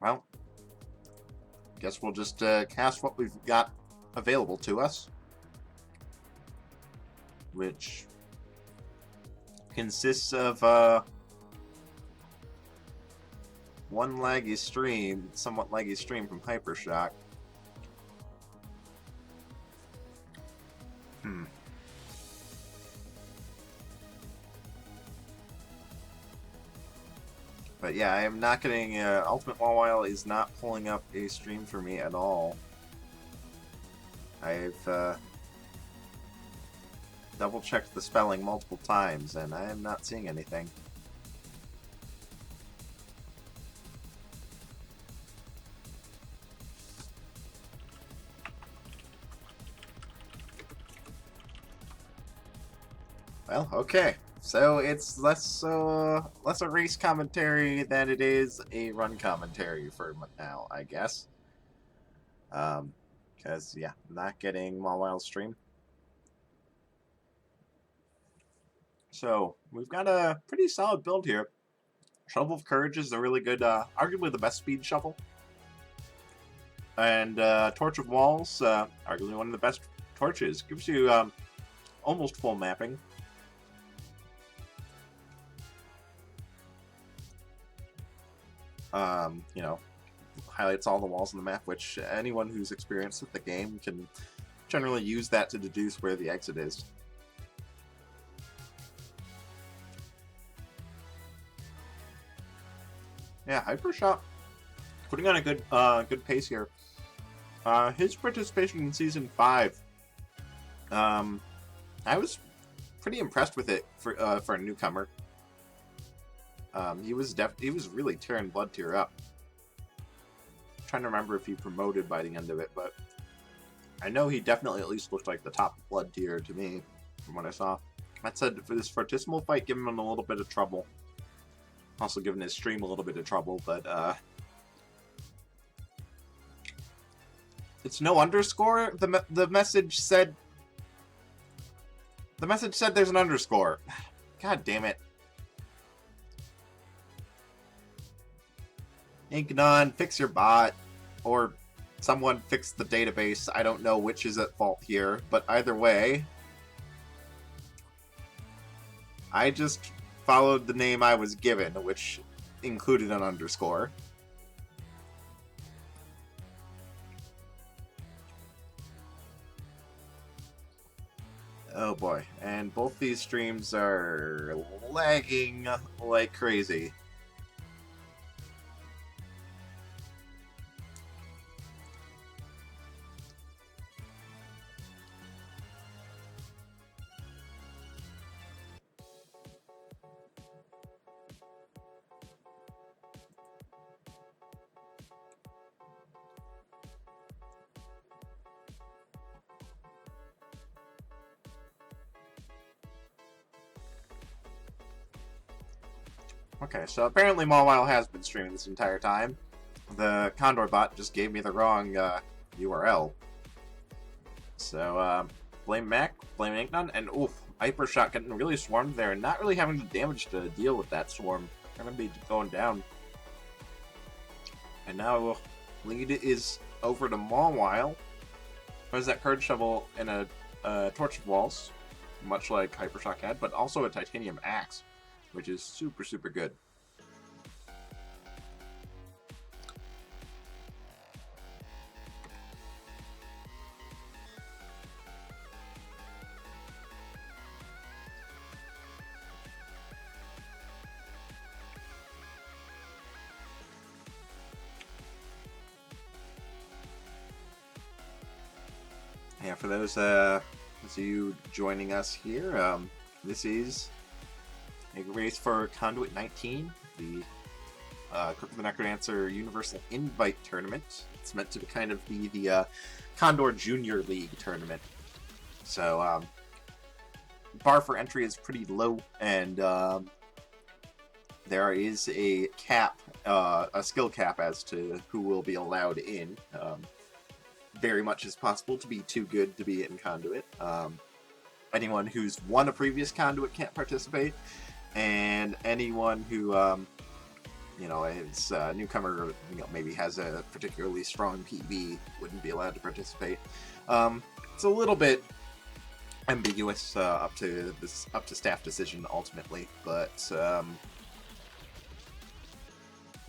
Well, guess we'll just cast what we've got available to us, which consists of one somewhat laggy stream from Hypershock. But yeah, I am not getting... UltimateMawile is not pulling up a stream for me at all. I've double-checked the spelling multiple times, and I am not seeing anything. Well, okay. So it's less a race commentary than it is a run commentary for now, I guess. Because, yeah, not getting Mawile's stream. So, we've got a pretty solid build here. Shovel of Courage is a really good, arguably the best speed shovel. And Torch of Walls, arguably one of the best torches. Gives you almost full mapping. You know, highlights all the walls on the map, which anyone who's experienced with the game can generally use that to deduce where the exit is. Yeah, Hypershock putting on a good pace here. His participation in Season 5, I was pretty impressed with it for a newcomer. He was really tearing Blood Tier up. I'm trying to remember if he promoted by the end of it, but I know he definitely at least looked like the top Blood Tier to me from what I saw. That said, for this Fortissimo fight, giving him a little bit of trouble. Also giving his stream a little bit of trouble, but it's no underscore. The message said there's an underscore. God damn it. Inknon, fix your bot, or someone fix the database. I don't know which is at fault here, but either way, I just followed the name I was given, which included an underscore. Oh boy, and both these streams are lagging like crazy. Okay, so apparently Mawile has been streaming this entire time. The Condor bot just gave me the wrong URL. So, blame Mac, blame Inknon, and oof, Hypershock getting really swarmed there and not really having the damage to deal with that swarm. They're going to be going down. And now, lead is over to Mawile. There's that Courage Shovel and a Torch of Walls, much like Hypershock had, but also a Titanium Axe, which is super, super good. Yeah, for those of you joining us here, this is a race for CoNDUIT 19, the Cook the Necrodancer Universal Invite Tournament. It's meant to kind of be the Condor Junior League tournament. So, bar for entry is pretty low, and there is a cap, a skill cap as to who will be allowed in. Very much is possible to be too good to be in CoNDUIT. Anyone who's won a previous CoNDUIT can't participate, and anyone who you know, his newcomer, you know, maybe has a particularly strong PB, wouldn't be allowed to participate. It's a little bit ambiguous, up to staff decision ultimately, but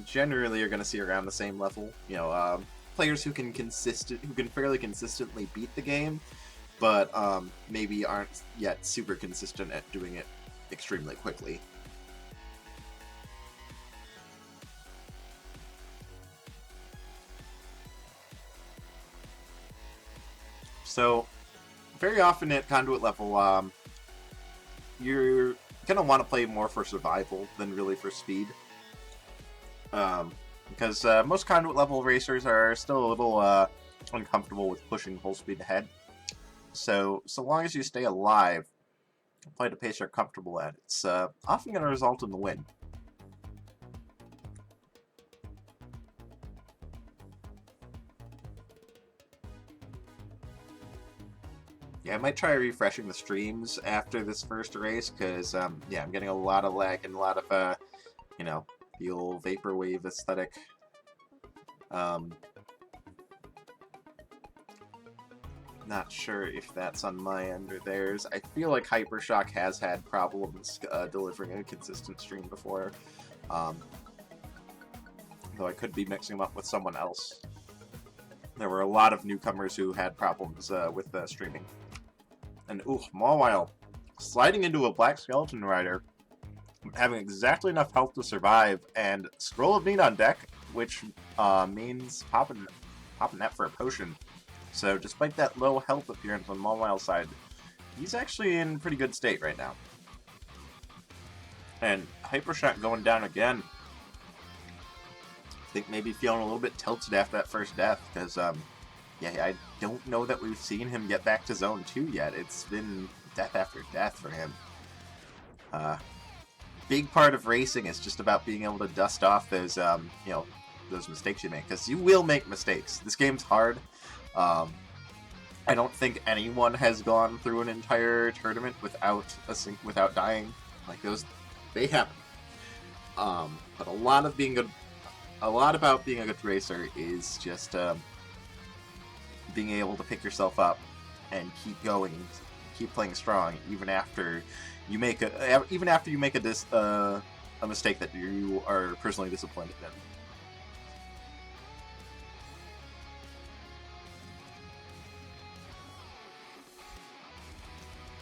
generally you're going to see around the same level. You know, players who can fairly consistently beat the game, but maybe aren't yet super consistent at doing it extremely quickly. So, very often at Conduit level, you're going to want to play more for survival than really for speed. Because most Conduit level racers are still a little uncomfortable with pushing full speed ahead. So long as you stay alive, play at a pace you're comfortable at, it's often going to result in the win. Yeah, I might try refreshing the streams after this first race, because, yeah, I'm getting a lot of lag and a lot of, you know, the old vaporwave aesthetic. Not sure if that's on my end or theirs. I feel like Hypershock has had problems delivering a consistent stream before. Though I could be mixing them up with someone else. There were a lot of newcomers who had problems with streaming. And ooh, Mawile sliding into a black skeleton rider, having exactly enough health to survive, and Scroll of Need on deck, which means popping that for a potion. So despite that low health appearance on Mawile's side, he's actually in pretty good state right now. And Hypershock going down again. I think maybe feeling a little bit tilted after that first death, because yeah, I don't know that we've seen him get back to Zone 2 yet. It's been death after death for him. Big part of racing is just about being able to dust off those, you know, those mistakes you make, because you will make mistakes. This game's hard. I don't think anyone has gone through an entire tournament without dying. Like, they happen. But a lot about being a good racer is just being able to pick yourself up and keep going, keep playing strong, even after you make a mistake that you are personally disappointed in.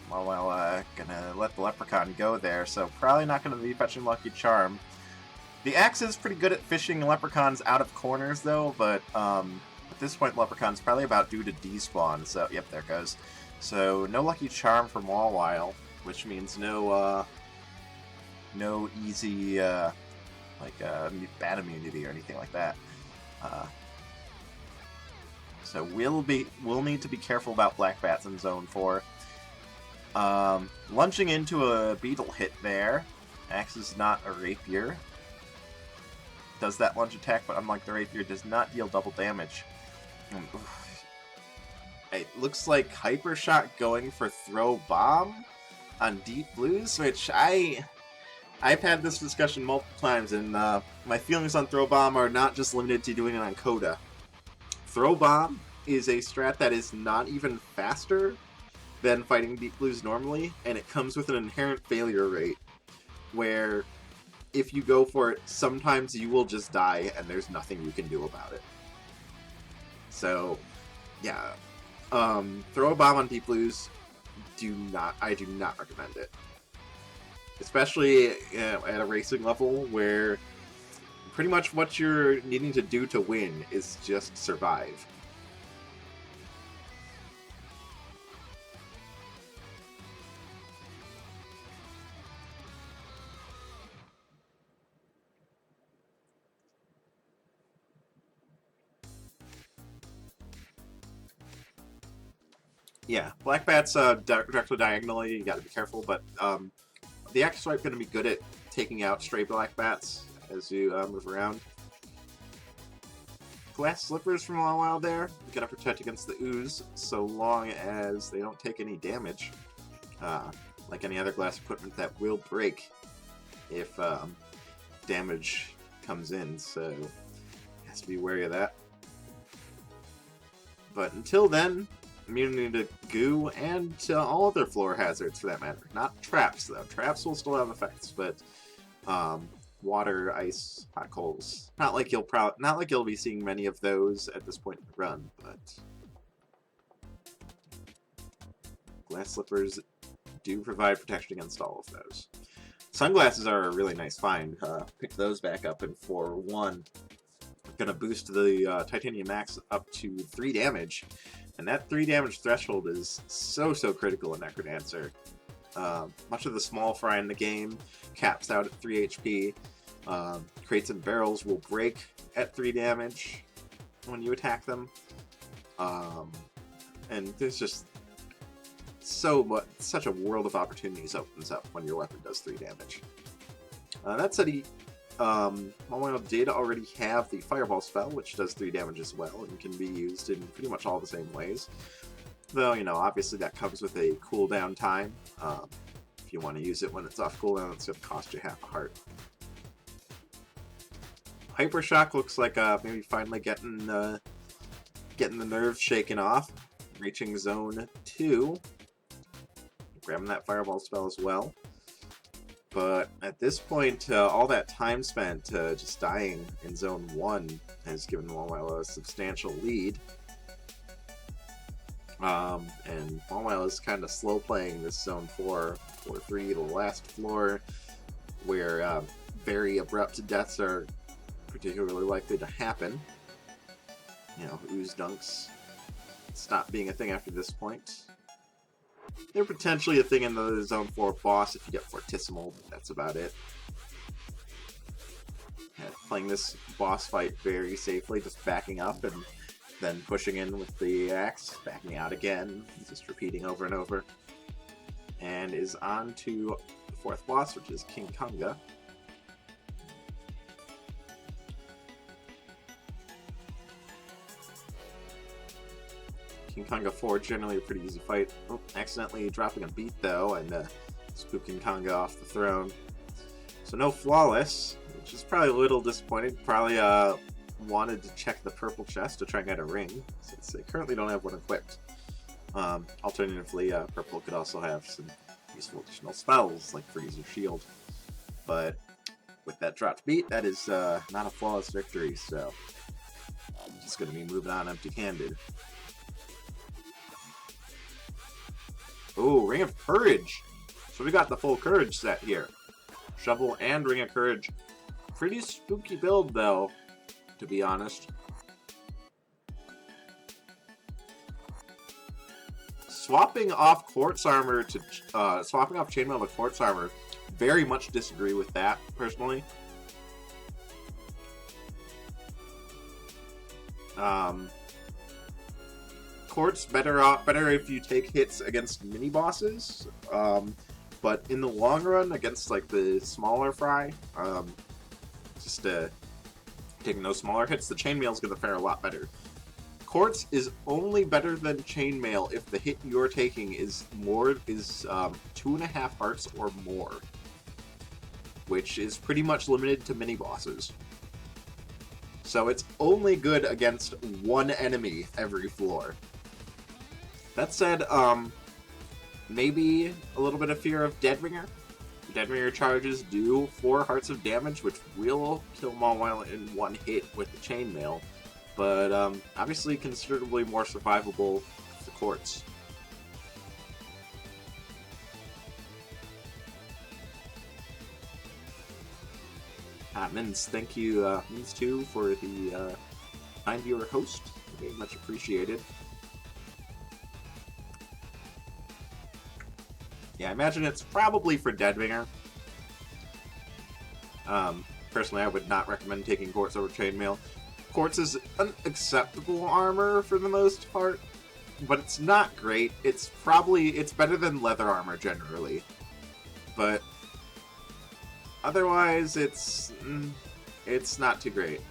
Well, gonna let the Leprechaun go there, so probably not gonna be fetching Lucky Charm. The axe is pretty good at fishing Leprechauns out of corners, though, but at this point, Leprechaun's probably about due to despawn, so yep, there it goes. So, no Lucky Charm for Mawile, which means no easy, bat immunity or anything like that. So we'll need to be careful about Black Bats in Zone 4. Lunging into a beetle hit there. Axe is not a rapier. Does that lunge attack, but unlike the rapier, does not deal double damage. It looks like Hypershock going for Throw Bomb on Deep Blues, which I've had this discussion multiple times, and my feelings on Throw Bomb are not just limited to doing it on Coda. Throw Bomb is a strat that is not even faster than fighting Deep Blues normally, and it comes with an inherent failure rate, where if you go for it, sometimes you will just die, and there's nothing you can do about it. So, yeah. Throw a bomb on Deep Blues, I do not recommend it. Especially at a racing level where pretty much what you're needing to do to win is just survive. Yeah, Black Bat's directly diagonally, you gotta be careful, but the Axe Swipe gonna be good at taking out stray Black Bats as you move around. Glass Slippers from Mawile there, gonna protect against the ooze so long as they don't take any damage. Like any other glass equipment that will break if damage comes in, so has to be wary of that. But until then, immunity to goo and to all other floor hazards for that matter. Not traps though. Traps will still have effects, but water, ice, hot coals. Not like you'll be seeing many of those at this point in the run, but glass slippers do provide protection against all of those. Sunglasses are a really nice find. Pick those back up in 4-1. Gonna boost the Titanium Max up to 3 damage, and that 3 damage threshold is so critical in Necrodancer. Much of the small fry in the game caps out at 3 HP. Crates and barrels will break at 3 damage when you attack them, and there's just such a world of opportunities opens up when your weapon does 3 damage. That said, Mawile did already have the Fireball spell, which does 3 damage as well, and can be used in pretty much all the same ways. Though, you know, obviously that comes with a cooldown time. If you want to use it when it's off cooldown, it's going to cost you half a heart. Hypershock looks like maybe finally getting the nerves shaken off, reaching zone 2. Grabbing that Fireball spell as well. But at this point, all that time spent just dying in Zone 1 has given Mawile a substantial lead. And Mawile is kind of slow playing this Zone 4, Floor 3, the last floor, where very abrupt deaths are particularly likely to happen. You know, ooze dunks stop being a thing after this point. They're potentially a thing in the Zone 4 boss if you get Fortissimo, but that's about it. Yeah, playing this boss fight very safely, just backing up and then pushing in with the axe, backing out again, just repeating over and over. And is on to the 4th boss, which is King Konga. Konga 4, generally a pretty easy fight. Oh, accidentally dropping a beat though, and spooking Konga off the throne. So no flawless, which is probably a little disappointing. Probably wanted to check the purple chest to try and get a ring, since they currently don't have one equipped. Alternatively, purple could also have some useful additional spells, like Freeze or Shield. But with that dropped beat, that is not a flawless victory, so I'm just going to be moving on empty-handed. Ooh, Ring of Courage! So we got the full Courage set here. Shovel and Ring of Courage. Pretty spooky build, though, to be honest. Swapping off Quartz Armor to... swapping off Chainmail to Quartz Armor, very much disagree with that, personally. Quartz better if you take hits against mini bosses, but in the long run against like the smaller fry, just taking those smaller hits, the chainmail is going to fare a lot better. Quartz is only better than chainmail if the hit you're taking is 2.5 hearts or more, which is pretty much limited to mini bosses. So it's only good against one enemy every floor. That said, maybe a little bit of fear of Deadringer. Deadringer charges do 4 hearts of damage, which will kill Mawile in one hit with the chainmail, but obviously considerably more survivable with the Quartz. Mins, thank you, Mins too, for the kind viewer host. Very much appreciated. Yeah, I imagine it's probably for Deadringer. Personally, I would not recommend taking Quartz over Chainmail. Quartz is an acceptable armor for the most part, but it's not great. It's better than leather armor generally, but otherwise it's not too great.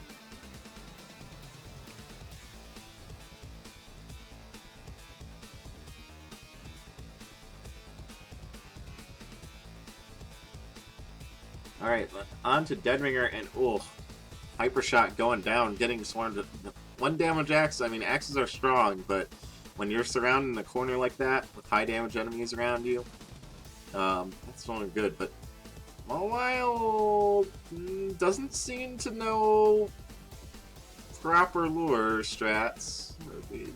Alright, on to Deadringer, and Hypershock going down, getting swarmed. One damage axe, I mean, axes are strong, but when you're surrounded in a corner like that, with high damage enemies around you, that's only good, but Mawile doesn't seem to know proper lure strats.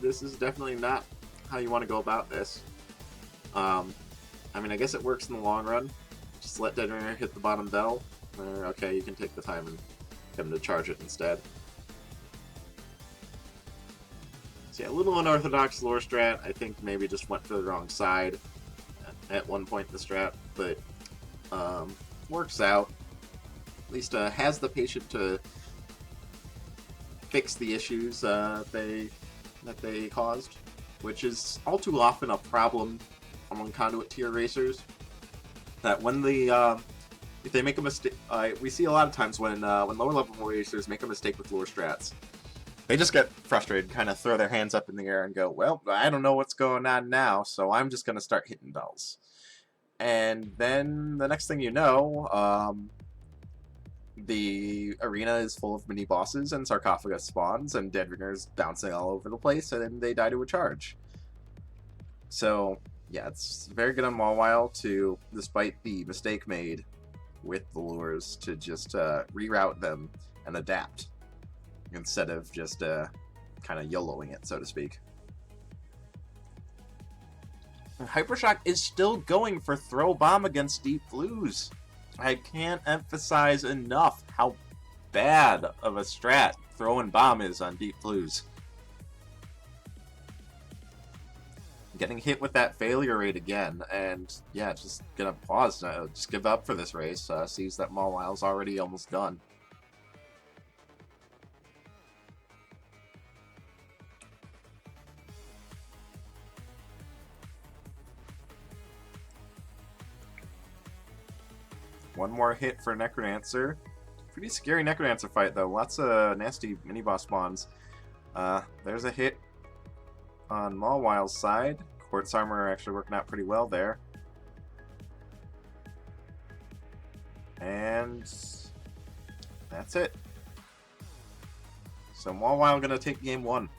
This is definitely not how you want to go about this. I mean, I guess it works in the long run. Just let Dead Ringer hit the bottom bell. Okay, you can take the time and get him to charge it instead. So yeah, a little unorthodox lore strat. I think maybe just went for the wrong side at one point in the strat, but works out. At least has the patient to fix the issues that they caused, which is all too often a problem among Conduit tier racers. That when if they make a mistake, we see a lot of times when lower level racers make a mistake with lure strats, they just get frustrated, kind of throw their hands up in the air and go, well, I don't know what's going on now, so I'm just going to start hitting bells. And then the next thing you know, the arena is full of mini bosses and sarcophagus spawns and Dead Ringers bouncing all over the place, and then they die to a charge. So yeah, it's very good on Mawile to, despite the mistake made with the lures, to just reroute them and adapt instead of just kind of YOLOing it, so to speak. And Hypershock is still going for throw bomb against Deep Blues. I can't emphasize enough how bad of a strat throwing bomb is on Deep Blues. Getting hit with that failure rate again, and yeah, just gonna pause now, just give up for this race, sees that Mawile's already almost done. One more hit for Necrodancer. Pretty scary Necrodancer fight though, lots of nasty mini-boss spawns. There's a hit on Mawile's side. Quartz armor actually working out pretty well there. And that's it. So Mawile gonna take game one.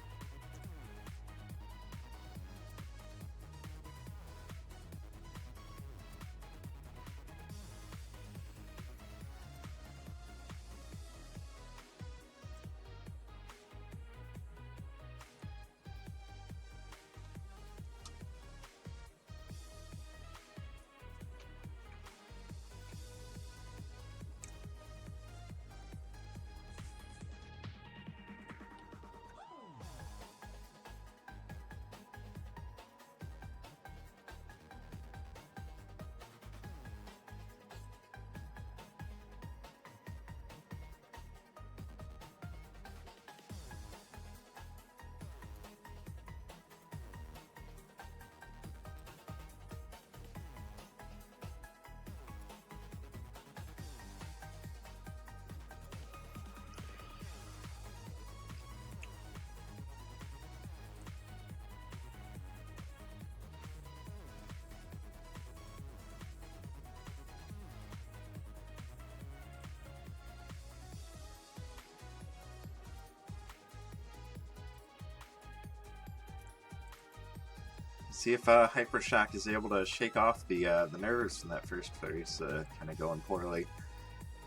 See if Hypershock is able to shake off the nerves from that first phase, kind of going poorly.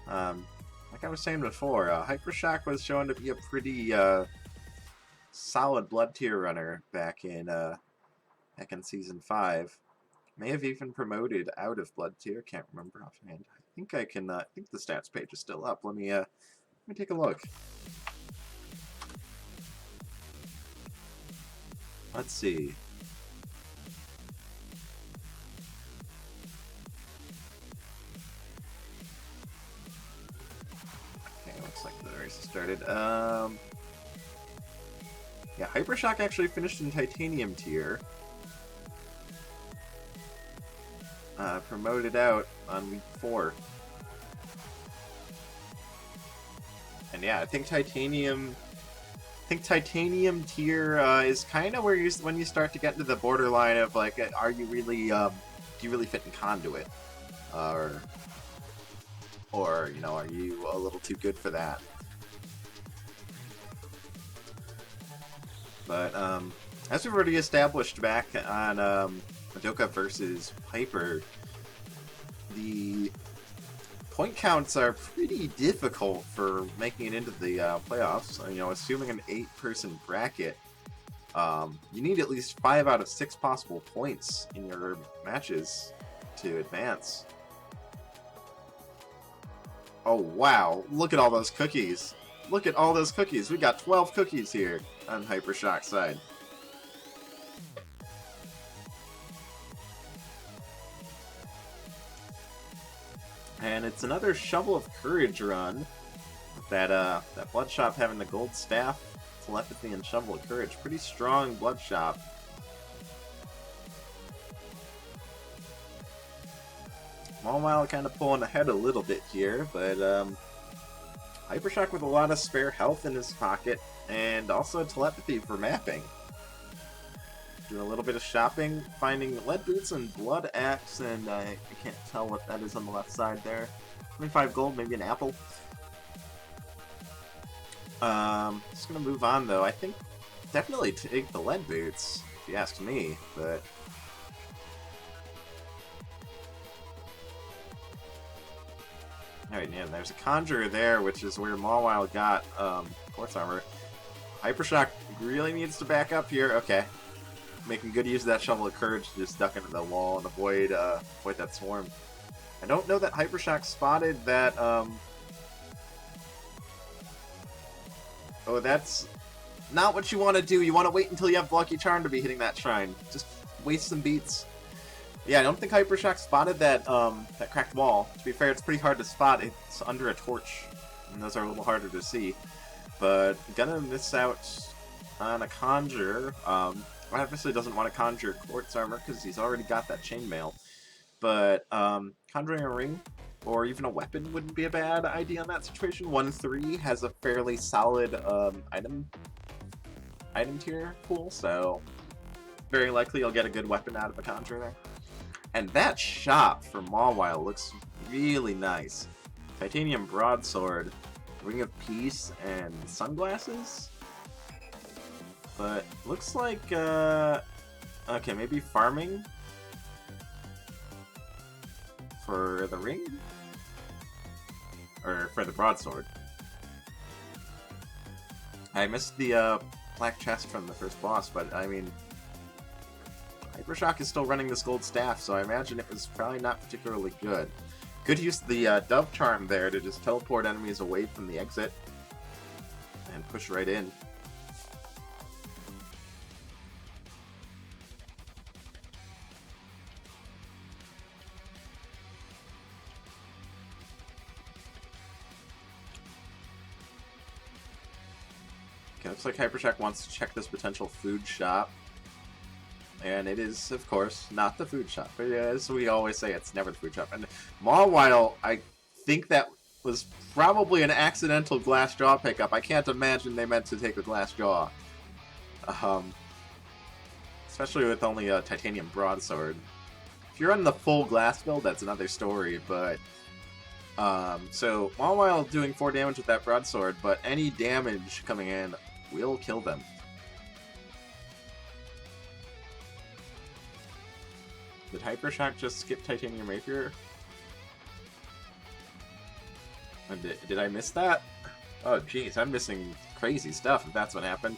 Like I was saying before, Hypershock was shown to be a pretty solid blood tier runner back in season 5. May have even promoted out of blood tier. Can't remember offhand. I think I can. I think the stats page is still up. Let me take a look. Let's see. Like the race started. Yeah, Hypershock actually finished in Titanium tier. Promoted out on week 4. And yeah, I think Titanium tier is kind of where when you start to get into the borderline of like, are you really do you really fit in Conduit, or you know, are you a little too good for that? But as we've already established back on Madoka versus Piper, the point counts are pretty difficult for making it into the playoffs. You know, assuming an 8-person bracket, you need at least 5 out of 6 possible points in your matches to advance. Oh wow, look at all those cookies. Look at all those cookies. We got 12 cookies here on Hypershock's side. And it's another Shovel of Courage run. That Bloodshop having the gold staff, telepathy, and Shovel of Courage. Pretty strong Bloodshop. Mawile kind of pulling ahead a little bit here, but Hypershock with a lot of spare health in his pocket, and also telepathy for mapping. Doing a little bit of shopping, finding lead boots and blood axe, and I can't tell what that is on the left side there. 25 gold, maybe an apple. Just gonna move on though. I think definitely take the lead boots, if you ask me, but alright, yeah, there's a Conjurer there, which is where Mawile got quartz armor. Hypershock really needs to back up here. Okay. Making good use of that Shovel of Courage to just duck into the wall and avoid that swarm. I don't know that Hypershock spotted that, Oh, that's not what you want to do. You want to wait until you have Lucky Charm to be hitting that shrine. Just waste some beats. Yeah, I don't think Hypershock spotted that that cracked wall. To be fair, it's pretty hard to spot. It's under a torch, and those are a little harder to see. But gonna miss out on a Conjure. Obviously doesn't want to conjure quartz armor because he's already got that chainmail. But conjuring a ring or even a weapon wouldn't be a bad idea in that situation. 1-3 has a fairly solid item tier pool, so very likely you'll get a good weapon out of a conjurer there. And that shop for Mawile looks really nice. Titanium broadsword, Ring of Peace, and sunglasses. But looks like okay, maybe farming for the ring? Or for the broadsword. I missed the black chest from the first boss, but I mean, Hypershock is still running this gold staff, so I imagine it was probably not particularly good. Could use the dove charm there to just teleport enemies away from the exit and push right in. Looks like Hypershock wants to check this potential food shop. And it is, of course, not the food shop. But as we always say, it's never the food shop. And Mawile, I think that was probably an accidental glass jaw pickup. I can't imagine they meant to take the glass jaw. Especially with only a titanium broadsword. If you're on the full glass build, that's another story, but so Mawile doing 4 damage with that broadsword, but any damage coming in will kill them. Did Hypershock just skip Titanium Rapier? Did I miss that? Oh jeez, I'm missing crazy stuff if that's what happened.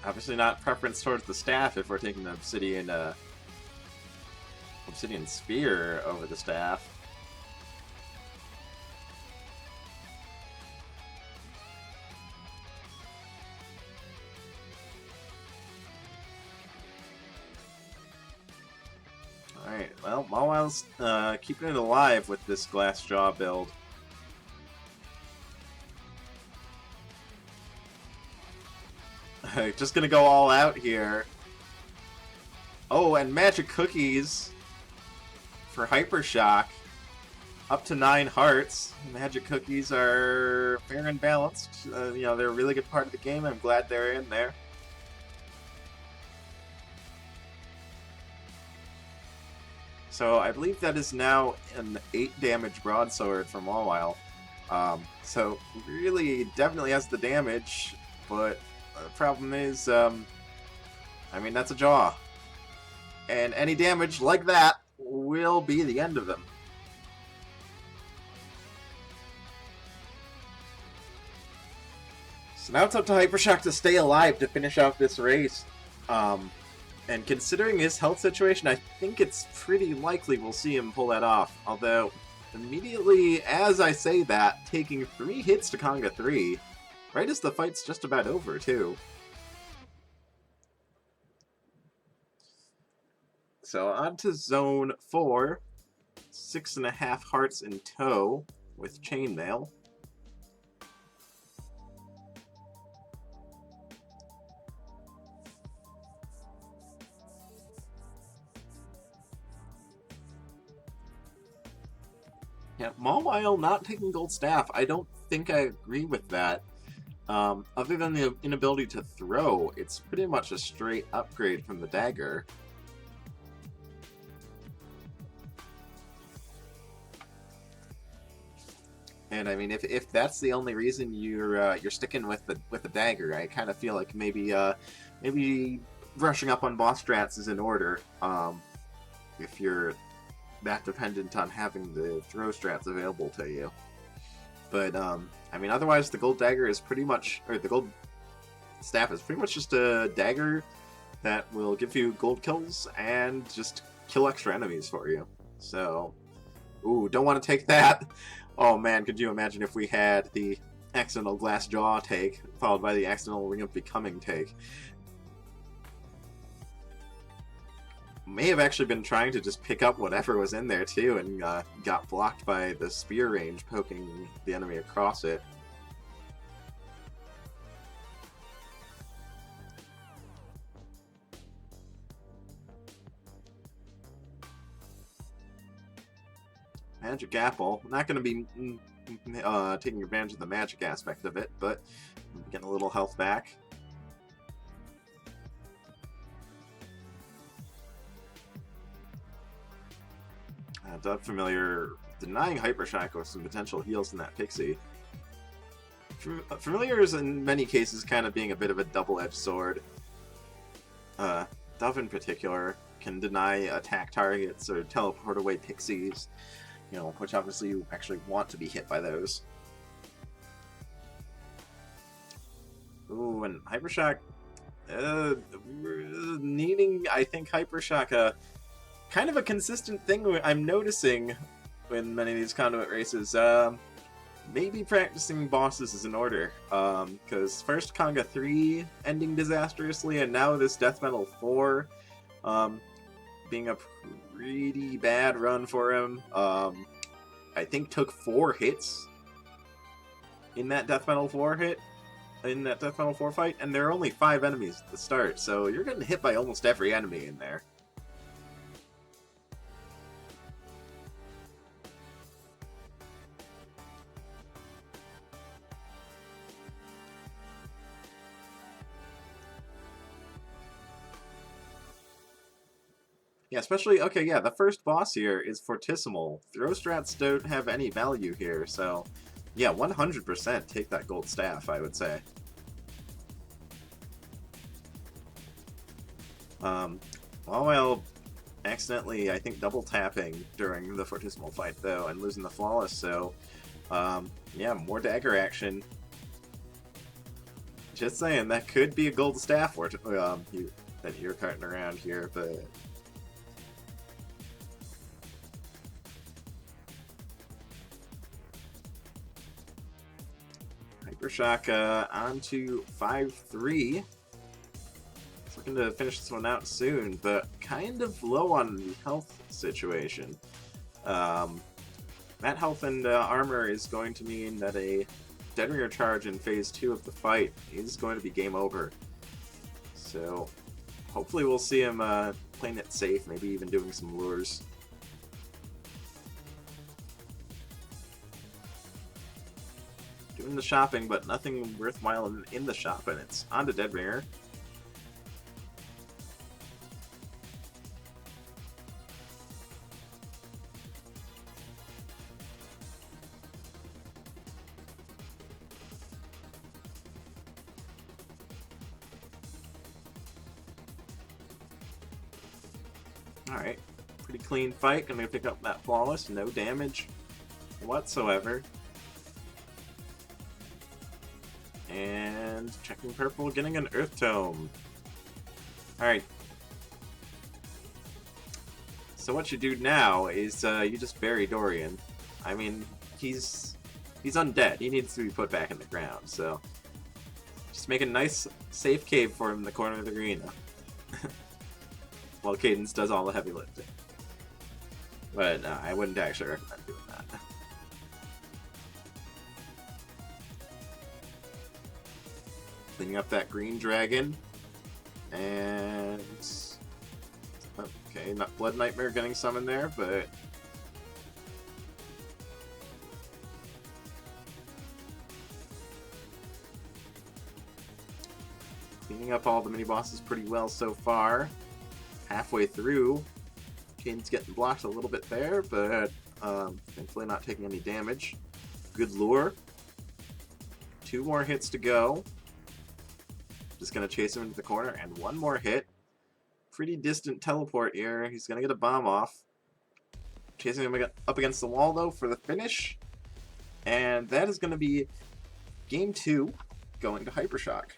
Obviously not preference towards the staff if we're taking the obsidian spear over the staff. Alright, well, Mawile's keeping it alive with this glass jaw build. Just gonna go all out here. Oh, and magic cookies for Hypershock. Up to 9 hearts. Magic cookies are fair and balanced. You know, they're a really good part of the game. I'm glad they're in there. So I believe that is now an 8 damage broadsword from Mawile. So really definitely has the damage, but the problem is, I mean, that's a jaw. And any damage like that will be the end of him. So now it's up to Hypershock to stay alive to finish off this race. And considering his health situation, I think it's pretty likely we'll see him pull that off. Although, immediately as I say that, taking 3 hits to Conga 3, right as the fight's just about over, too. So on to Zone 4, 6.5 hearts in tow with Chainmail. Yeah, Mawile not taking Gold Staff, I don't think I agree with that. Other than the inability to throw, it's pretty much a straight upgrade from the dagger. And I mean, if that's the only reason you're sticking with the dagger, I kind of feel like maybe brushing up on boss strats is in order. If you're that dependent on having the throw strats available to you. But I mean, otherwise the gold dagger is pretty much, or the gold staff is pretty much just a dagger that will give you gold kills and just kill extra enemies for you. So, ooh, don't want to take that. Oh man, could you imagine if we had the accidental glass jaw take followed by the accidental ring of becoming take? May have actually been trying to just pick up whatever was in there too, and got blocked by the spear range poking the enemy across it. Magic Apple. Not going to be taking advantage of the magic aspect of it, but getting a little health back. Dub Familiar denying Hypershock with some potential heals in that Pixie. Familiar is in many cases kind of being a bit of a double-edged sword. Dove in particular can deny attack targets or teleport away Pixies, you know, which obviously you actually want to be hit by those. Ooh, and Hypershock needing, I think, Hypershock kind of a consistent thing I'm noticing in many of these Conduit races. Maybe practicing bosses is in order. Because first Conga 3 ending disastrously, and now this Death Metal 4 being a pretty bad run for him. I think took 4 hits in that Death Metal 4 fight, and there are only 5 enemies at the start, so you're getting hit by almost every enemy in there. Yeah, especially, okay, yeah, the first boss here is Fortissimo. Throw strats don't have any value here, so yeah, 100% take that gold staff, I would say. While accidentally, I think, double tapping during the Fortissimo fight, though, and losing the Flawless, so yeah, more dagger action. Just saying, that could be a gold staff that you're carting around here, but... Hypershock on to 5-3. He's looking to finish this one out soon, but kind of low on the health situation. That health and armor is going to mean that a Dead Ringer charge in phase 2 of the fight is going to be game over. So hopefully we'll see him playing it safe, maybe even doing some lures. Doing the shopping, but nothing worthwhile in the shop, and it's on to Dead Ringer. Alright, pretty clean fight. Gonna pick up that flawless, no damage whatsoever. And checking purple, getting an Earth Tome. Alright. So what you do now is you just bury Dorian. I mean, he's undead. He needs to be put back in the ground, so just make a nice safe cave for him in the corner of the arena. While Cadence does all the heavy lifting. But I wouldn't actually recommend doing that. Cleaning up that green dragon. And... okay, not Blood Nightmare getting summoned there, but... cleaning up all the mini-bosses pretty well so far. Halfway through, Kane's getting blocked a little bit there, but thankfully not taking any damage. Good lure. 2 more hits to go. Just going to chase him into the corner, and 1 more hit. Pretty distant teleport here. He's going to get a bomb off. Chasing him up against the wall, though, for the finish. And that is going to be Game 2 going to Hypershock.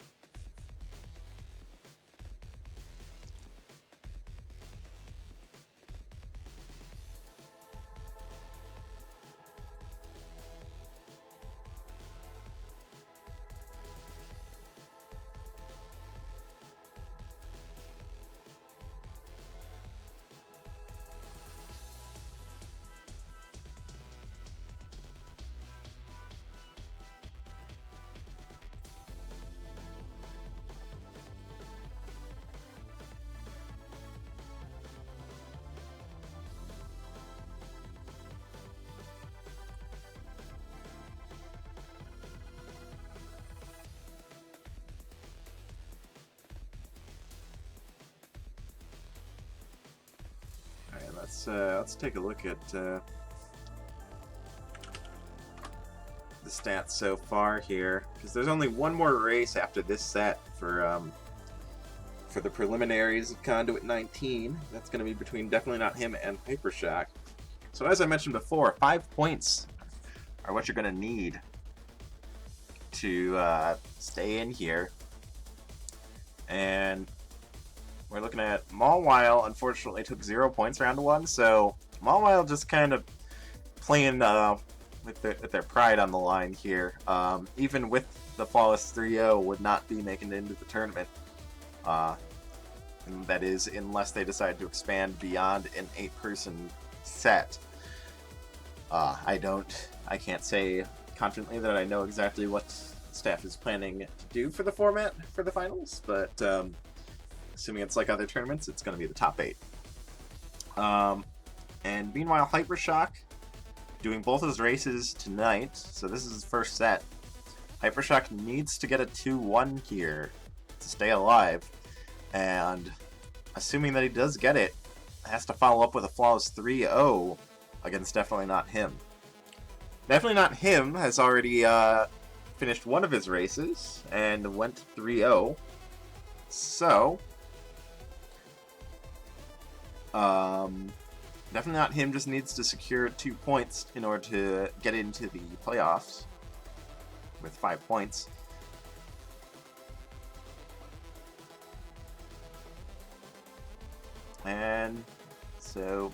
Let's take a look at the stats so far here, because there's only 1 more race after this set for the preliminaries of CoNDUIT 19. That's going to be between Definitely Not Him and Hypershock. So as I mentioned before, 5 points are what you're going to need to stay in here, and we're looking at Mawile. Unfortunately took 0 points round 1, so Mawile just kind of playing with their pride on the line here. Even with the flawless 3-0 would not be making it into the tournament. And that is unless they decide to expand beyond an 8-person set. I can't say confidently that I know exactly what staff is planning to do for the format for the finals, but assuming it's like other tournaments, it's going to be the top 8. And meanwhile, Hypershock doing both his races tonight, so this is his first set. Hypershock needs to get a 2-1 here to stay alive, and assuming that he does get it, has to follow up with a flawless 3-0 against Definitely Not Him. Definitely Not Him has already finished one of his races and went 3-0, so Definitely Not Him just needs to secure 2 points in order to get into the playoffs with 5 points. And so,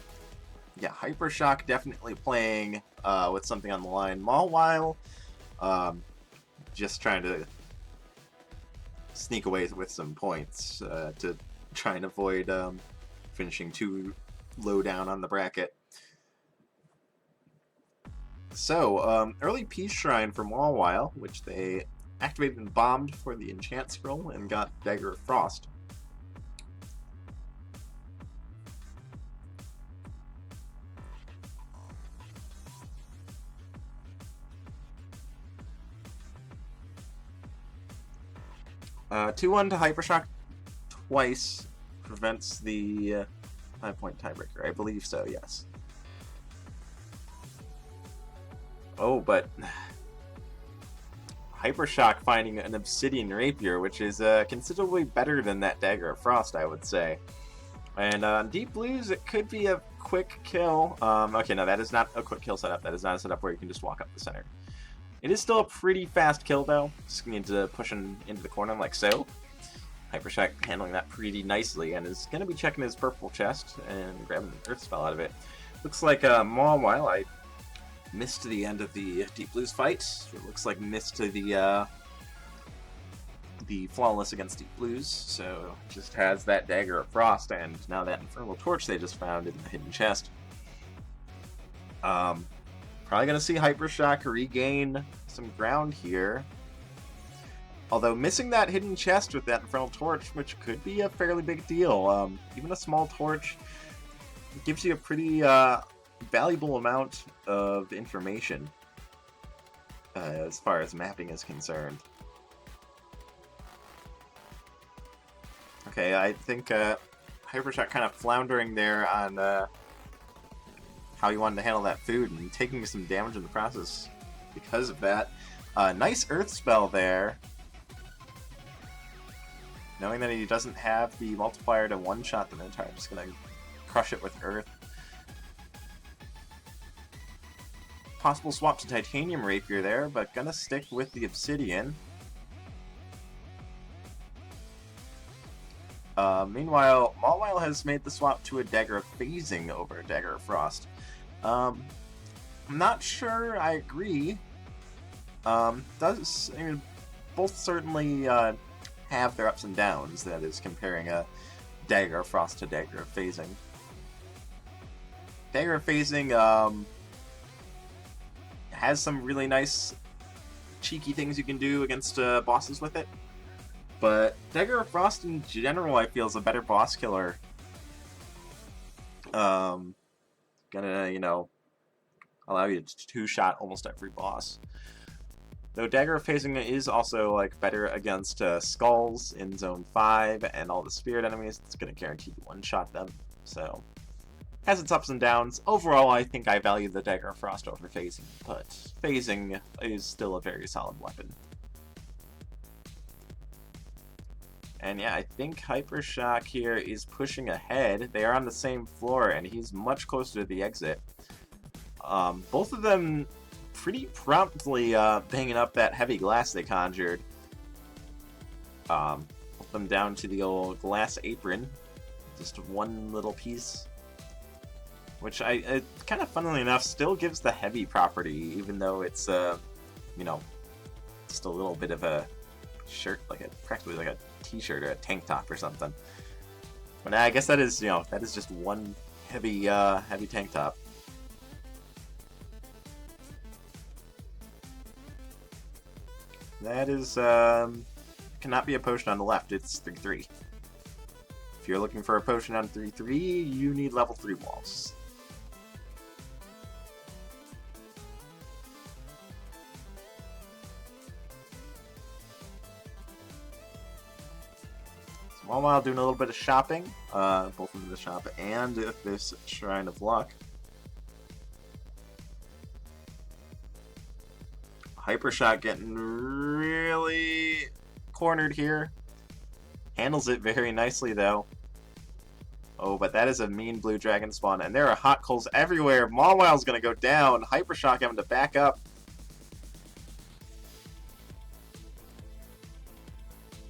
yeah, Hypershock definitely playing with something on the line. Mawile just trying to sneak away with some points to try and avoid finishing too low down on the bracket. So, early Peace Shrine from Mawile, which they activated and bombed for the Enchant Scroll and got Dagger of Frost. Uh, 2-1 to Hypershock twice prevents the 5-point tiebreaker. I believe so, yes. Oh, but Hypershock finding an Obsidian Rapier, which is considerably better than that Dagger of Frost, I would say. And on Deep Blues, it could be a quick kill. Okay, no, that is not a quick kill setup. That is not a setup where you can just walk up the center. It is still a pretty fast kill, though. Just need to push him into the corner like so. Hypershock handling that pretty nicely, and is going to be checking his purple chest and grabbing the Earth Spell out of it. Looks like Mawile missed the end of the Deep Blues fight. It looks like missed the Flawless against Deep Blues, so just has that Dagger of Frost, and now that Infernal Torch they just found in the hidden chest. Probably going to see Hypershock regain some ground here. Although missing that hidden chest with that Infernal Torch, which could be a fairly big deal. Even a small torch gives you a pretty valuable amount of information as far as mapping is concerned. Okay, I think Hypershock kind of floundering there on how he wanted to handle that food and taking some damage in the process because of that. Nice Earth Spell there. Knowing that he doesn't have the multiplier to one-shot the Minotaur, I'm just going to crush it with Earth. Possible swap to Titanium Rapier there, but going to stick with the Obsidian. Meanwhile, Mawile has made the swap to a Dagger of Phasing over a Dagger of Frost. I'm not sure I agree. I mean, both certainly have their ups and downs, that is, comparing a Dagger of Frost to Dagger of Phasing. Dagger of Phasing has some really nice cheeky things you can do against bosses with it. But Dagger of Frost in general, I feel, is a better boss killer. Gonna, you know, allow you to two-shot almost every boss. Though Dagger of Phasing is also like better against skulls in Zone 5 and all the spirit enemies. It's gonna guarantee you one-shot them. So, has its ups and downs. Overall, I think I value the Dagger of Frost over Phasing, but Phasing is still a very solid weapon. And yeah, I think Hypershock here is pushing ahead. They are on the same floor, and he's much closer to the exit. Both of them pretty promptly banging up that heavy glass they conjured. Put them down to the old glass apron. Just one little piece. Which, kind of funnily enough, still gives the heavy property, even though it's, you know, just a little bit of a shirt, practically like a t-shirt or a tank top or something. But I guess that is, you know, that is just one heavy, heavy tank top. That is, cannot be a potion on the left, it's 3-3. If you're looking for a potion on 3-3, you need level 3 walls. While doing a little bit of shopping, both in the shop and this Shrine of Luck. Hypershock getting really cornered here. Handles it very nicely, though. Oh, but that is a mean blue dragon spawn, and there are hot coals everywhere. Mawile's gonna go down. Hypershock having to back up.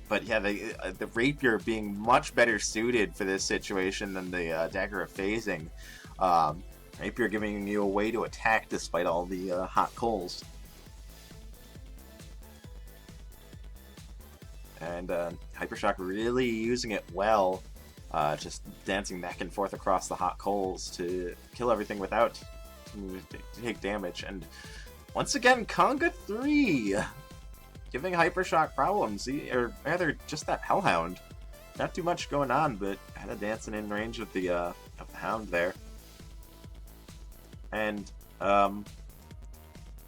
But yeah, the Rapier being much better suited for this situation than the Dagger of Phasing. Rapier giving you a way to attack despite all the hot coals. And Hypershock really using it well, just dancing back and forth across the hot coals to kill everything without to take damage. And once again, Conga 3! Giving Hypershock problems, or rather, just that Hellhound. Not too much going on, but kind of dancing in range of the Hound there. And yeah,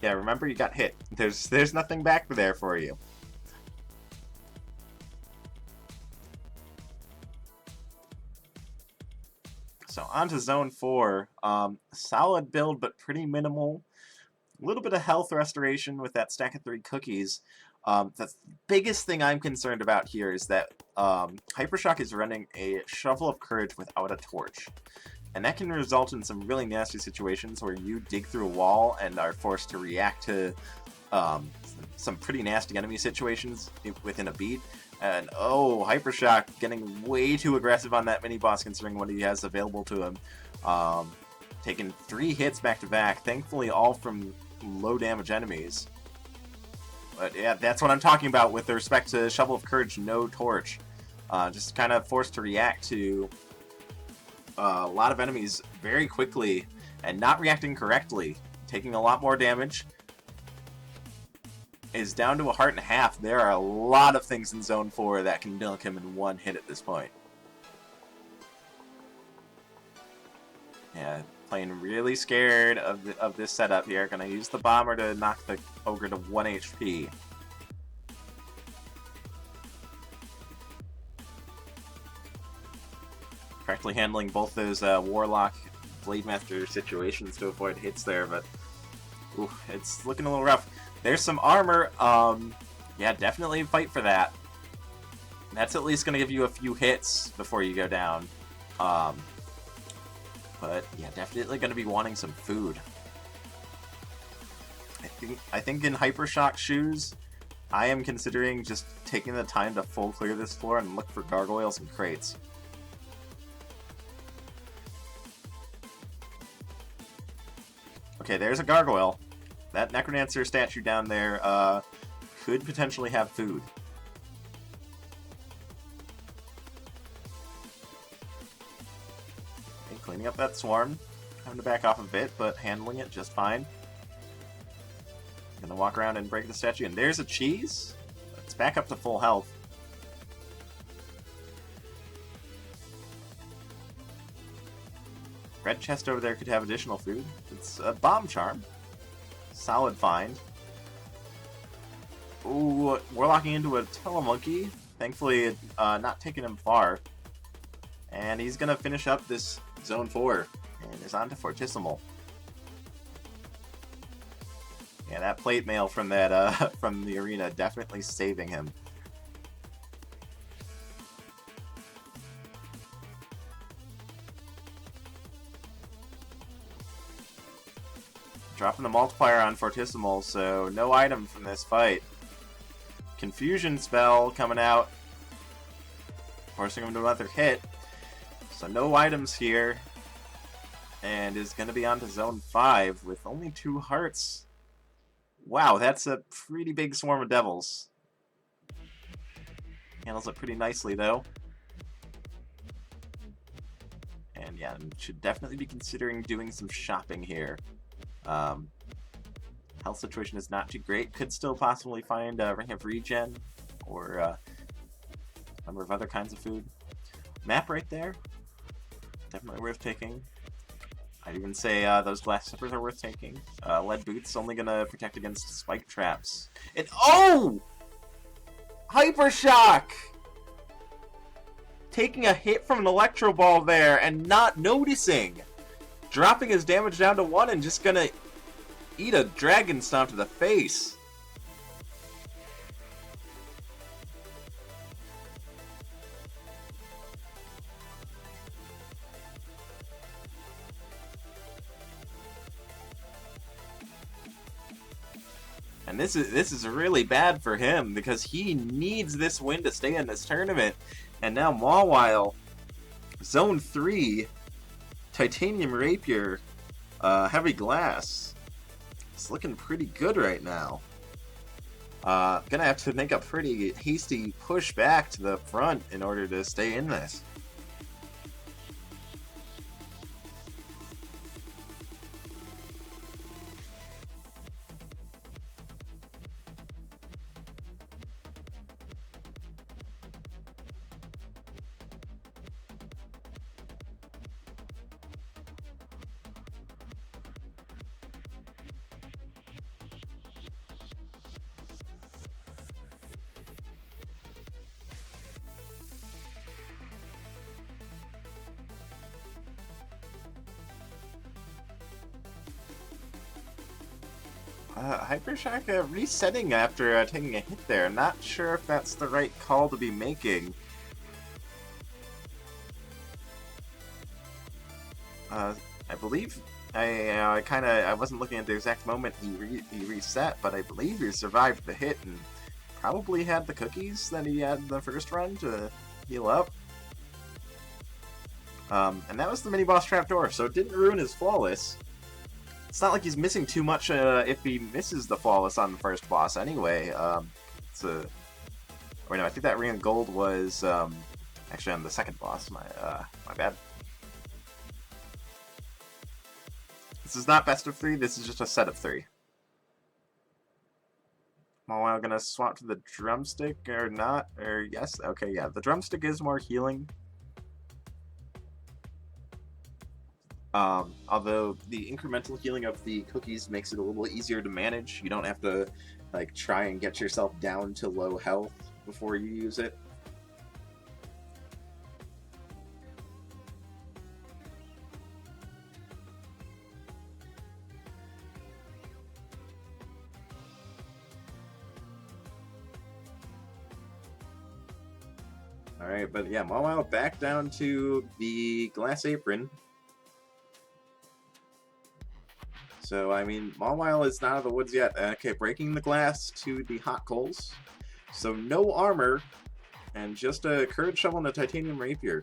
remember you got hit. There's nothing back there for you. So on to Zone 4. Solid build, but pretty minimal. A little bit of health restoration with that stack of 3 cookies. The biggest thing I'm concerned about here is that Hypershock is running a Shovel of Courage without a torch. And that can result in some really nasty situations where you dig through a wall and are forced to react to some pretty nasty enemy situations within a beat. And oh, Hypershock getting way too aggressive on that mini-boss considering what he has available to him. Taking 3 hits back-to-back, thankfully all from low-damage enemies. But yeah, that's what I'm talking about with respect to Shovel of Courage, no torch. Just kind of forced to react to a lot of enemies very quickly and not reacting correctly, taking a lot more damage. Is down to a heart and a half. There are a lot of things in Zone 4 that can milk him in one hit at this point. Yeah, playing really scared of this setup here. Gonna use the bomber to knock the ogre to 1 HP. Correctly handling both those Warlock Blademaster situations to avoid hits there, but ooh, it's looking a little rough. There's some armor. Yeah, definitely fight for that. That's at least going to give you a few hits before you go down. But yeah, definitely going to be wanting some food. I think in Hypershock shoes, I am considering just taking the time to full clear this floor and look for gargoyles and crates. Okay, there's a gargoyle. That Necrodancer statue down there could potentially have food. Okay, cleaning up that swarm. Having to back off a bit, but handling it just fine. Gonna walk around and break the statue, and there's a cheese. It's back up to full health. Red chest over there could have additional food. It's a bomb charm. Solid find. Ooh, warlocking into a Telemonkey. Thankfully, not taking him far. And he's gonna finish up this Zone 4. And is on to Fortissimo. Yeah, that plate mail from that from the arena definitely saving him. Dropping the multiplier on Fortissimo, so no item from this fight. Confusion spell coming out, forcing him to another hit. So no items here, and is going to be on to Zone 5 with only 2 hearts. Wow, that's a pretty big swarm of devils. Handles it pretty nicely, though. And yeah, should definitely be considering doing some shopping here. Health situation is not too great. Could still possibly find a Ring of Regen or a number of other kinds of food. Map right there. Definitely worth taking. I'd even say those glass slippers are worth taking. Lead boots only gonna protect against spike traps. And oh! Hypershock! Taking a hit from an Electro Ball there and not noticing. Dropping his damage down to 1 and just gonna eat a Dragon Stomp to the face. And this is really bad for him because he needs this win to stay in this tournament. And now Mawile, Zone 3, Titanium Rapier, Heavy Glass. It's looking pretty good right now. Gonna have to make a pretty hasty push back to the front in order to stay in this. Hypershock resetting after taking a hit there. Not sure if that's the right call to be making. I believe I wasn't looking at the exact moment he reset, but I believe he survived the hit and probably had the cookies that he had in the first run to heal up. And that was the mini boss trapdoor, so it didn't ruin his flawless. It's not like he's missing too much if he misses the flawless on the first boss anyway. Wait, no, I think that ring of gold was actually on the second boss. My bad. This is not best of 3. This is just a set of 3. Mawile gonna swap to the drumstick or not? Or yes? Okay, yeah. The drumstick is more healing. Although the incremental healing of the cookies makes it a little easier to manage. You don't have to like try and get yourself down to low health before you use it. Alright, but yeah, Mawile back down to the glass apron. So, I mean, Mawile is not out of the woods yet. Okay, breaking the glass to the hot coals. So, no armor, and just a courage shovel and a titanium rapier.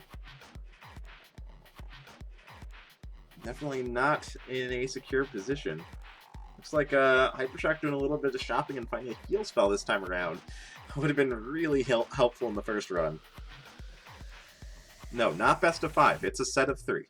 Definitely not in a secure position. Looks like Hypershock doing a little bit of shopping and finding a heal spell this time around. Would have been really helpful in the first run. No, not best of 5. It's a set of 3.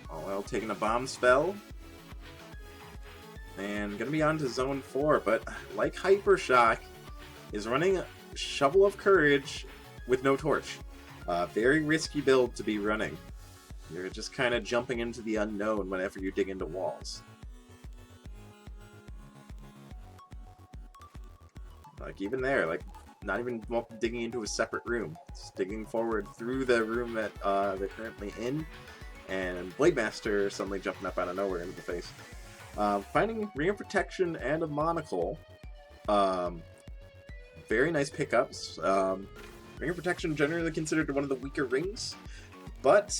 Mawile taking a bomb spell. And gonna be on to zone 4, but like Hypershock, is running Shovel of Courage with no torch. Very risky build to be running. You're just kind of jumping into the unknown whenever you dig into walls. Like even there, like not even digging into a separate room. Just digging forward through the room that they're currently in. And Blade Master suddenly jumping up out of nowhere into the face. Finding Ring of Protection and a Monocle. Very nice pickups. Ring of Protection generally considered one of the weaker rings, but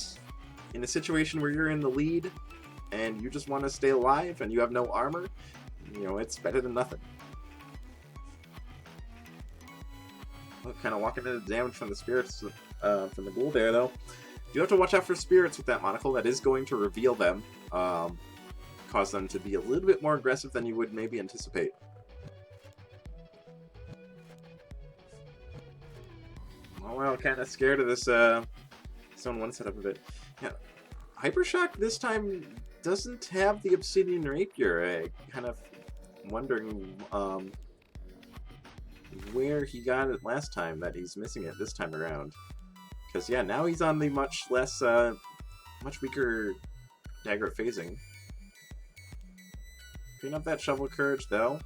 in a situation where you're in the lead and you just want to stay alive and you have no armor, you know, it's better than nothing. Well, kind of walking into damage from the spirits from the ghoul there, though. You have to watch out for spirits with that monocle. That is going to reveal them. Cause them to be a little bit more aggressive than you would maybe anticipate. Oh well, kind of scared of this zone 1 setup a bit. Yeah, Hypershock this time doesn't have the Obsidian Rapier. I kind of wondering where he got it last time that he's missing it this time around. Because yeah, now he's on the much weaker dagger at phasing. Clean up that Shovel of Courage, though.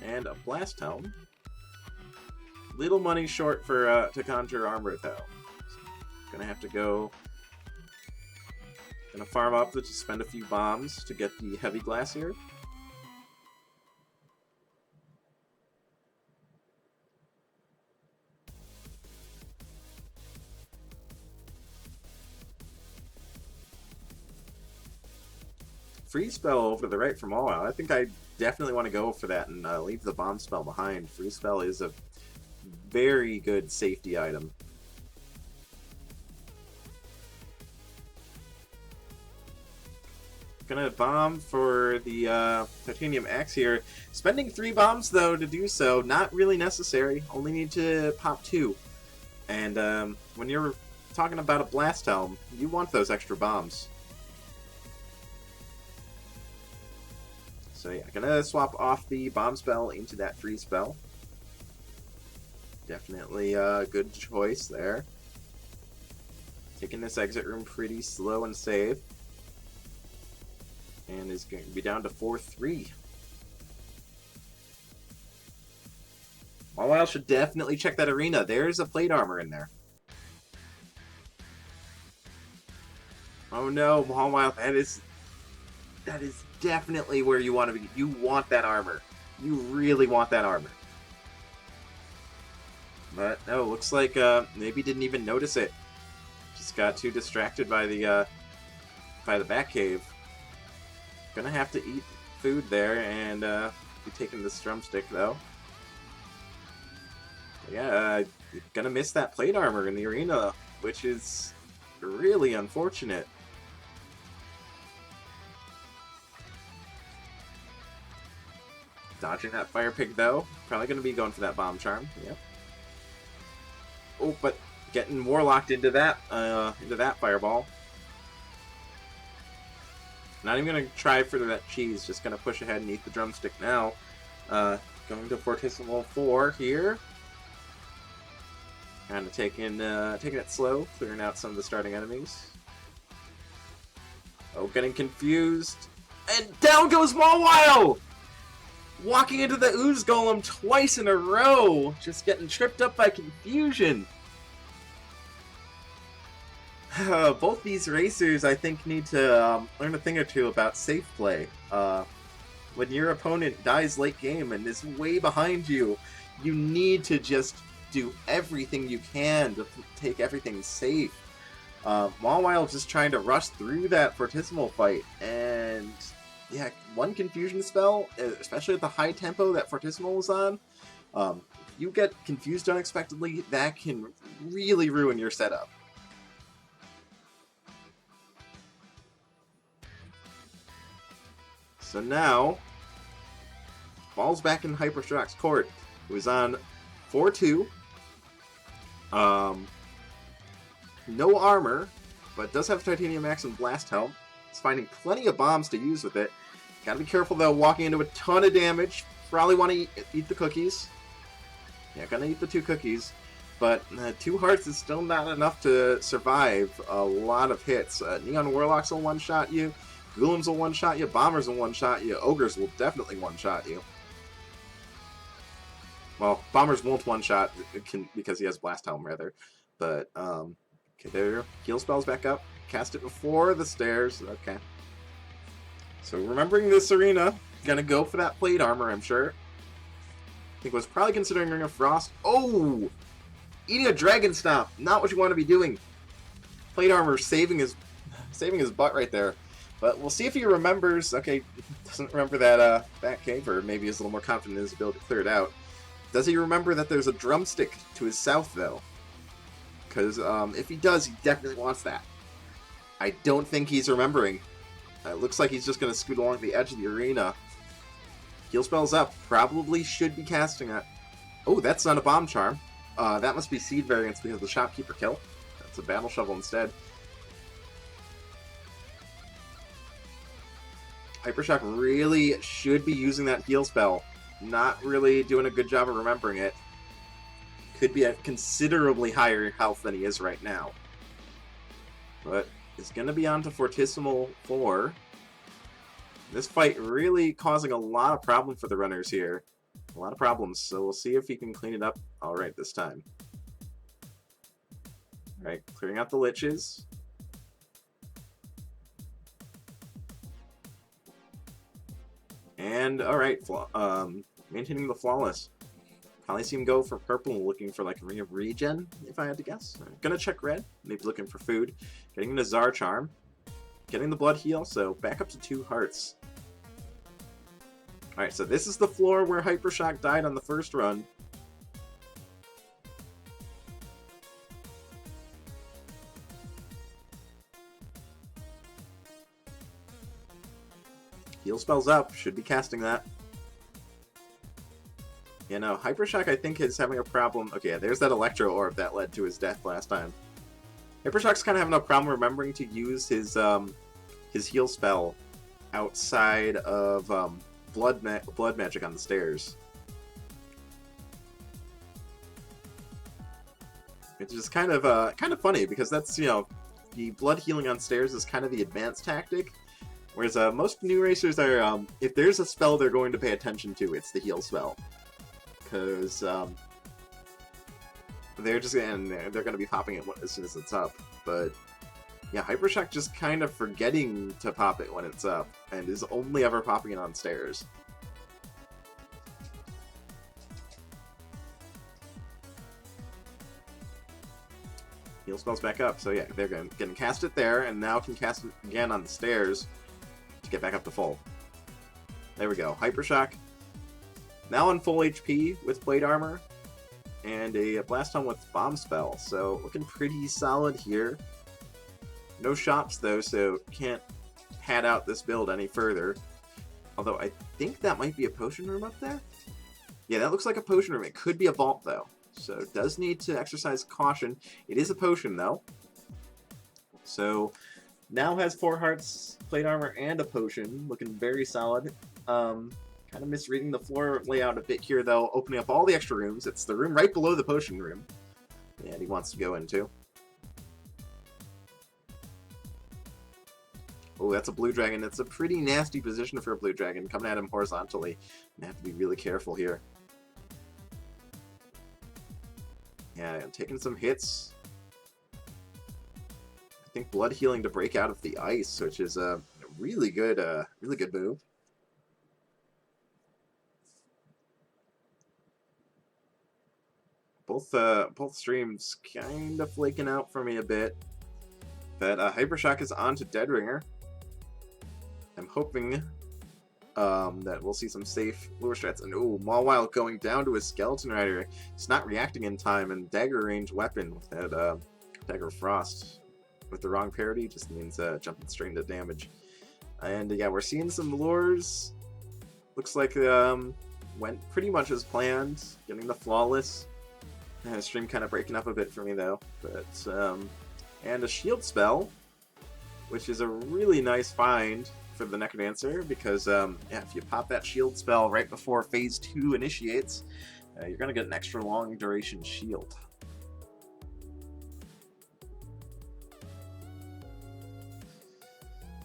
And a Blast Helm. Little money short for to conjure armor, though. So, gonna have to go... Gonna farm up to spend a few bombs to get the heavy glass here. Freeze spell over to the right from Mawile. I think I definitely want to go for that and leave the bomb spell behind. Freeze spell is a very good safety item. Gonna bomb for the titanium axe here. Spending 3 bombs though to do so, not really necessary. Only need to pop 2. And when you're talking about a blast helm, you want those extra bombs. So yeah, gonna swap off the bomb spell into that freeze spell. Definitely a good choice there. Taking this exit room pretty slow and safe. And is going to be down to 4-3. Mawile should definitely check that arena. There's a plate armor in there. Oh no, Mawile, that is definitely where you want to be. You want that armor. You really want that armor. But no, looks like maybe didn't even notice it. Just got too distracted by the back cave. Gonna have to eat food there and be taking this drumstick though. Yeah, gonna miss that plate armor in the arena, which is really unfortunate. Dodging that fire pig though. Probably gonna be going for that bomb charm. Yep. Oh, but getting warlocked into that fireball. Not even gonna try for that cheese. Just gonna push ahead and eat the drumstick now. Going to Fortissimo 4 here. Kind of taking it slow, clearing out some of the starting enemies. Oh, getting confused, and down goes Mawile! Walking into the ooze golem twice in a row, just getting tripped up by confusion. Both these racers, I think, need to learn a thing or two about safe play. When your opponent dies late game and is way behind you, you need to just do everything you can to take everything safe. Mawile just trying to rush through that Fortissimo fight, and yeah, one confusion spell, especially at the high tempo that Fortissimo was on, if you get confused unexpectedly, that can really ruin your setup. So now, ball's back in Hypershock's court. It was on 4-2. No armor, but does have Titanium Axe and Blast Helm. He's finding plenty of bombs to use with it. Gotta be careful though, walking into a ton of damage. Probably want to eat the cookies. Yeah, gonna eat the 2 cookies. But 2 hearts is still not enough to survive a lot of hits. Neon Warlocks will one-shot you. Golems will one-shot you. Bombers will one-shot you. Ogres will definitely one-shot you. Well, Bombers won't one-shot because he has Blast Helm, rather. But, okay, there. Heal spell's back up. Cast it before the stairs. Okay. So, remembering this arena, gonna go for that plate armor, I'm sure. I think was probably considering Ring of Frost. Oh! Eating a Dragon Stomp! Not what you want to be doing. Plate armor saving his butt right there. But we'll see if he remembers. Okay, doesn't remember that back cave, or maybe he's a little more confident in his ability to clear it out. Does he remember that there's a drumstick to his south, though? Because if he does, he definitely wants that. I don't think he's remembering. It looks like he's just going to scoot along the edge of the arena. Heal spell's up. Probably should be casting it. Oh, that's not a bomb charm. That must be seed variance because of the shopkeeper kill. That's a battle shovel instead. Hypershock really should be using that heal spell. Not really doing a good job of remembering it. Could be at considerably higher health than he is right now. But is going to be on to Fortissimo 4. This fight really causing a lot of problem for the runners here. A lot of problems, so we'll see if he can clean it up alright this time. Alright, clearing out the liches. And, alright, maintaining the flawless. Probably see him go for purple, looking for like a ring of regen, if I had to guess. Gonna check red, maybe looking for food. Getting the Czar charm. Getting the blood heal, so back up to 2 hearts. Alright, so this is the floor where Hypershock died on the first run. Heal spell's up, should be casting that. Yeah, no, Hypershock I think is having a problem. Okay, there's that Electro Orb that led to his death last time. Hypershock's kind of having a problem remembering to use his heal spell outside of blood magic on the stairs. It's just kind of funny because that's, you know, the blood healing on stairs is kind of the advanced tactic, whereas most new racers are if there's a spell they're going to pay attention to, it's the heal spell. Because they're just they're going to be popping it as soon as it's up. But yeah, Hypershock just kind of forgetting to pop it when it's up, and is only ever popping it on stairs. Heal spells back up, so yeah, they're going to cast it there, and now can cast it again on the stairs to get back up to full. There we go. Hypershock now on full HP with plate armor, and a blast on with bomb spell, so looking pretty solid here. No shops though, so can't pad out this build any further. Although I think that might be a potion room up there. Yeah, that looks like a potion room. It could be a vault though. So it does need to exercise caution. It is a potion, though. So now has 4 hearts, plate armor, and a potion. Looking very solid. Kind of misreading the floor layout a bit here, though. Opening up all the extra rooms. It's the room right below the potion room that he wants to go into. Oh, that's a blue dragon. It's a pretty nasty position for a blue dragon. Coming at him horizontally. You have to be really careful here. Yeah, I'm taking some hits. I think blood healing to break out of the ice, which is a really good move. Both streams kind of flaking out for me a bit. But Hypershock is on to Deadringer. I'm hoping that we'll see some safe lure strats. And ooh, Mawile going down to his Skeleton Rider. It's not reacting in time, and dagger range weapon with that Dagger Frost with the wrong parity just means jumping straight into damage. And yeah, we're seeing some lures. Looks like went pretty much as planned, getting the flawless. Stream kind of breaking up a bit for me though, but and a shield spell, which is a really nice find for the Necrodancer, because yeah, if you pop that shield spell right before phase 2 initiates, you're gonna get an extra long duration shield.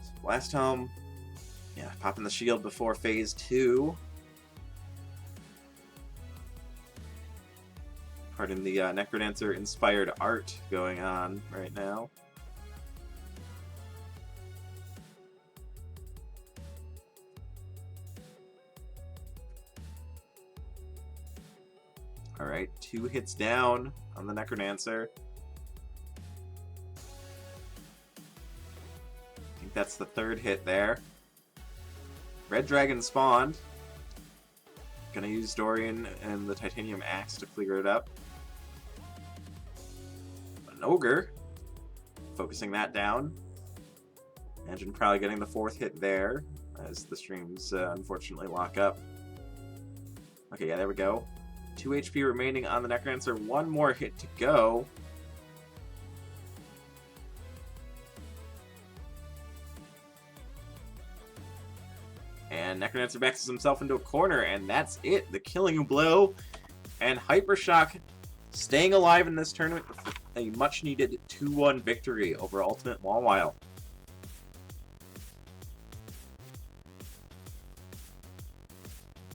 So Blast Home, yeah, popping the shield before phase 2. Pardon the Necrodancer inspired art going on right now. Alright, 2 hits down on the Necrodancer. I think that's the 3rd hit there. Red Dragon spawned. Gonna use Dorian and the Titanium Axe to clear it up. An Ogre. Focusing that down. Imagine probably getting the 4th hit there, as the streams unfortunately lock up. Okay, yeah, there we go. 2 HP remaining on the Necrodancer. 1 more hit to go. And Necrodancer backs himself into a corner, and that's it. The killing blow. And Hypershock staying alive in this tournament with a much-needed 2-1 victory over UltimateMawile.